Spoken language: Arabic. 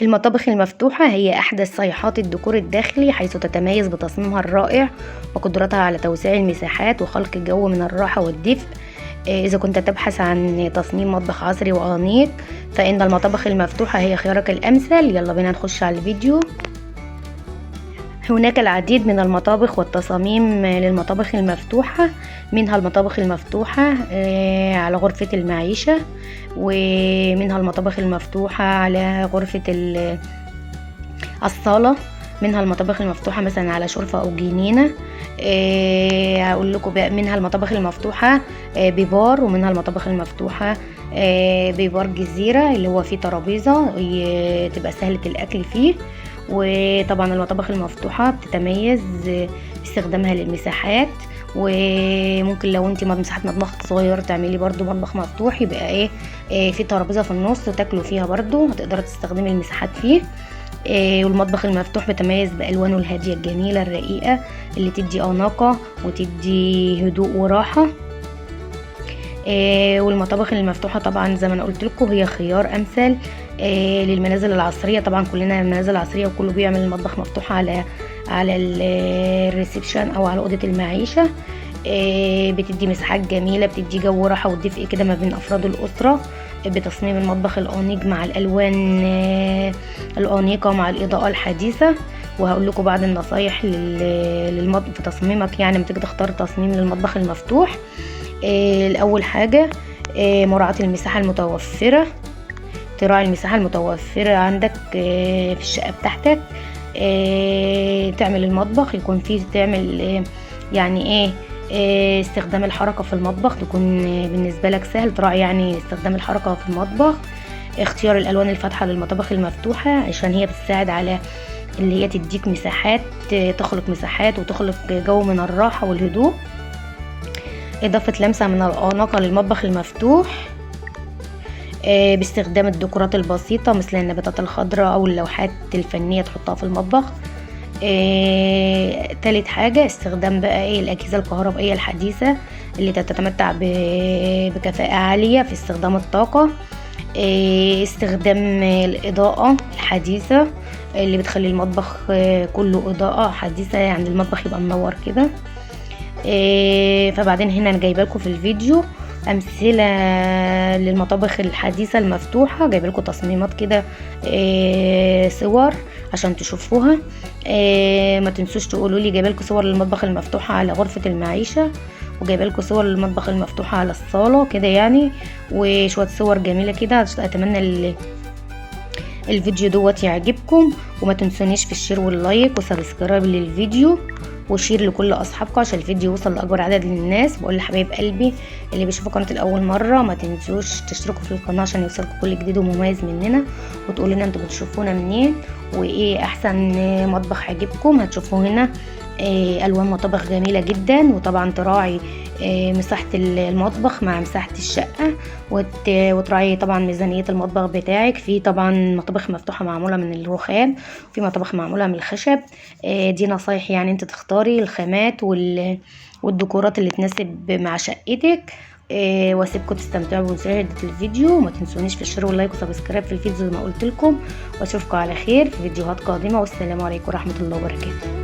المطابخ المفتوحة هي أحدث صيحات الديكور الداخلي، حيث تتميز بتصميمها الرائع وقدرتها على توسيع المساحات وخلق جو من الراحة والدفء. إذا كنت تبحث عن تصميم مطبخ عصري وأنيق فإن المطابخ المفتوحة هي خيارك الأمثل. يلا بينا نخش على الفيديو. هناك العديد من المطابخ والتصاميم للمطابخ المفتوحة، منها المطابخ المفتوحة على غرفة المعيشة، ومنها المطابخ المفتوحة على غرفة الصالة، منها المطابخ المفتوحة مثلا على شرفة أو جنينة. هقول لكم بقى منها المطابخ المفتوحة ببار، ومنها المطابخ المفتوحة ببار جزيرة اللي هو فيه ترابيزة تبقى سهلة الأكل فيه. وطبعا المطابخ المفتوحة بتتميز باستخدامها للمساحات، وممكن لو انت مساحة مطبخ صغير تعملي برضو مطبخ مفتوح يبقى في ترابيزة في النص وتاكلوا فيها برضو، هتقدري تستخدمي المساحات فيه. والمطبخ المفتوح بيتميز بألوانه الهادية الجميلة الرقيقة اللي تدي أناقة وتدي هدوء وراحة. والمطابخ المفتوحة طبعا زي ما انا قلت لكم هي خيار امثل للمنازل العصرية. طبعا كلنا المنازل العصرية وكله بيعمل المطبخ مفتوح على الريسبشن او على اوضة المعيشة. بتدي مساحات جميلة، بتدي جو راحة ودفء كده ما بين افراد الاسرة، بتصميم المطبخ الانيق مع الالوان الانيقة مع الاضاءة الحديثة. وهقول لكم بعض النصايح للمطبخ في تصميمك، يعني لما تيجي تختار تصميم للمطبخ المفتوح. الأول حاجة مراعاة المساحة المتوفرة، تراعي المساحة المتوفرة عندك في الشقة بتاعتك. تعمل المطبخ يكون فيه تعمل يعني استخدام الحركة في المطبخ تكون بالنسبة لك سهل، تراعي يعني استخدام الحركة في المطبخ. اختيار الألوان الفاتحة للمطابخ المفتوحة عشان هي بتساعد على اللي هي تديك مساحات، تخلق مساحات وتخلق جو من الراحة والهدوء. إضافة لمسة من الأناقة للمطبخ المفتوح باستخدام الديكورات البسيطة مثل النباتات الخضراء أو اللوحات الفنية تحطها في المطبخ. تالت حاجة استخدام بقى الأجهزة الكهربائية الحديثة اللي تتمتع بكفاءة عالية في استخدام الطاقة. استخدام الإضاءة الحديثة اللي بتخلي المطبخ كله إضاءة حديثة، يعني المطبخ يبقى منور كده. فبعدين هنا انا جايبه لكم في الفيديو امثله للمطابخ الحديثه المفتوحه، جايبه لكم تصميمات كده صور عشان تشوفوها. ما تنسوش تقولوا لي جايبه لكم صور للمطبخ المفتوحه على غرفه المعيشه، وجايبه لكم صور للمطبخ المفتوحه على الصاله كده يعني، وشويه صور جميله كده. اتمنى الفيديو دوت يعجبكم، وما تنسونيش في الشير واللايك وسبسكرايب للفيديو وشير لكل اصحابكم عشان الفيديو يوصل لاكبر عدد من الناس. بقول لحبايب قلبي اللي بيشوفوا قناتي لاول مره ما تنسوش تشتركوا في القناه عشان يوصلكم كل جديد ومميز مننا، وتقولوا لنا انتوا بتشوفونا منين وايه احسن مطبخ عجبكم. هتشوفوا هنا الوان مطابخ جميله جدا، وطبعا تراعي مساحه المطبخ مع مساحه الشقه، وتراعي طبعا ميزانيه المطبخ بتاعك. في طبعا مطابخ مفتوحه معموله من الرخام، وفي مطابخ معموله من الخشب. دي نصايح يعني انت تختاري الخامات والديكورات اللي تناسب مع شقتك. واسيبكم تستمتعوا بمشاهده الفيديو، وما تنسونيش في الشير واللايك وسبسكرايب في الفيديو زي ما قلت لكم، واشوفكم على خير في فيديوهات قادمه، والسلام عليكم ورحمه الله وبركاته.